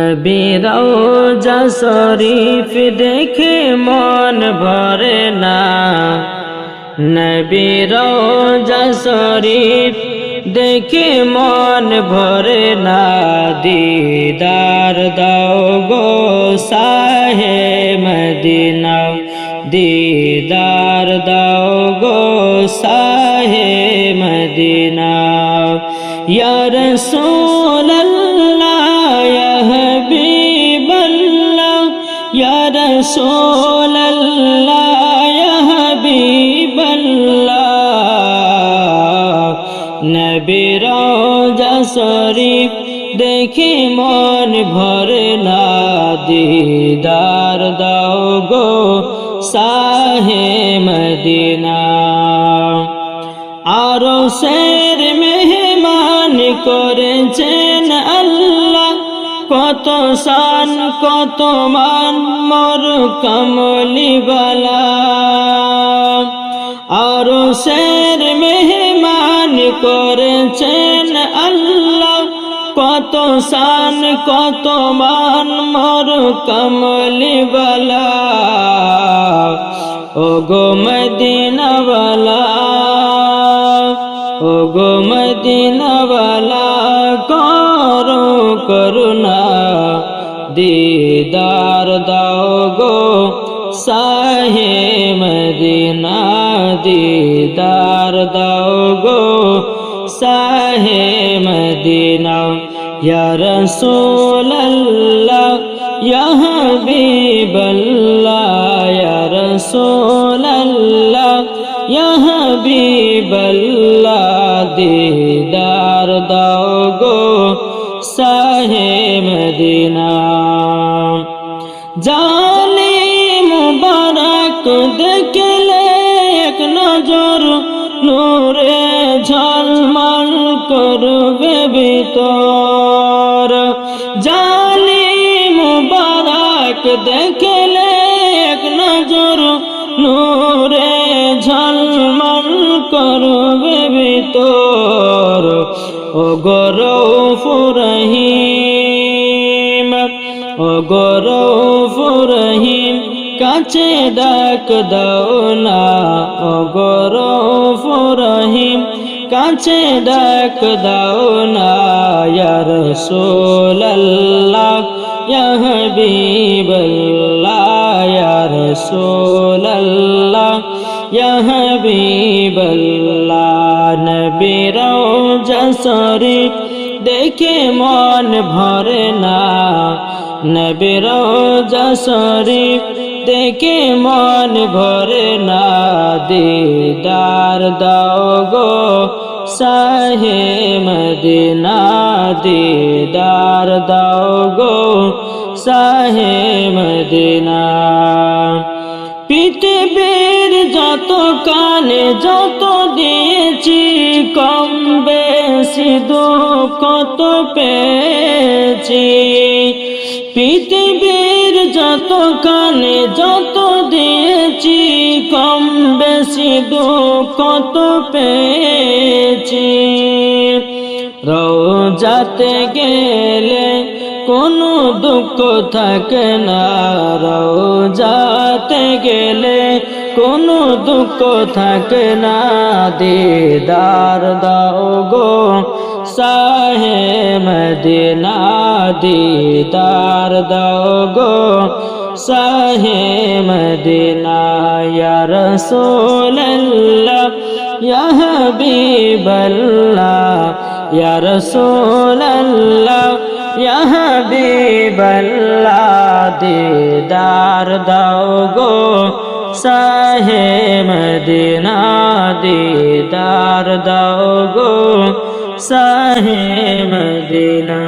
নবী রওজা শরীফ দেখে মন ভরে না, নবী রওজা শরীফ দেখে মন ভরে না। দিদার দাও গো শাহে মদিনা, দিদার দাও গো শাহে মদিনা। ইয়া রাসূলুল্লাহ ইয়া হাবিবাল্লাহ, ইয়া রাসূলুল্লাহ ইয়া হাবিবাল্লাহ। নবী রওজা শরীফ দেখে মন ভরে না, দিদার দাও গো শাহে মদিনা। আরশের মেহমান করেছেন আল্লাহ, কত শান কত মান মোর কমলিওয়ালা। আরশের মেহমান করেছেন আল্লাহ, কত শান কত মান মোর কমলিওয়ালা। ও গো মদিনাওয়ালা, ও গো মদিনাওয়ালা, করো করুণা, দিদার দাও গো শাহে মদিনা, দিদার দাও গো শাহে মদিনা। ইয়া রাসূলুল্লাহ ইয়া হাবিবাল্লাহ, ইয়া রাসূলুল্লাহ ইয়া হাবিবাল্লাহ। দিদার দাও গো শাহে মদিনা। জানে মুবারক দেখলে এক নজর, নূরে ঝলমল করবে ভিতর। জানে মুবারক দেখলে এক নজর, নূরে ঝলমল করবে ভিতর। ও গো রউফুর রহিম, ও গো রউফুর রহিম, কাছে ডাক দাও না। ও গো রউফুর রহিম, কাছে ডাক দাও না। ইয়া রাসূলুল্লাহ ইয়া হাবিবাল্লাহ, ইয়া রাসূলুল্লাহ ইয়া হাবিবাল্লাহ। নবী রওজা শরীফ দেখে মন ভরে না, নবী রওজা শরীফ দেখে মন ভরে না। দিদার দাও গো শাহে মদিনা, দিদার দাও গো শাহে মদিনা। পৃথিবীর যত কানে যত দিয়েছি, কম বেশি দুঃখ তো পেয়েছি। পৃথিবীর যত কানে যত দিয়েছি, কম বেশি দুঃখ তো পেয়েছি। রওজাতে গেলে কোনো দুঃখ থাকে না, রওজাতে গেলে কোনো দুঃখ থাকে না। দিদার দাও গো শাহে মদিনা, দিদার দাও গো শাহে মদিনা। ইয়া রাসূলুল্লাহ ইয়া হাবিবাল্লাহ, ইয়া রাসূলুল্লাহ ইয়া হাবিবাল্লাহ। দিদার দাও গো শাহে মদিনা, দিদার দাও গো শাহে মদিনা।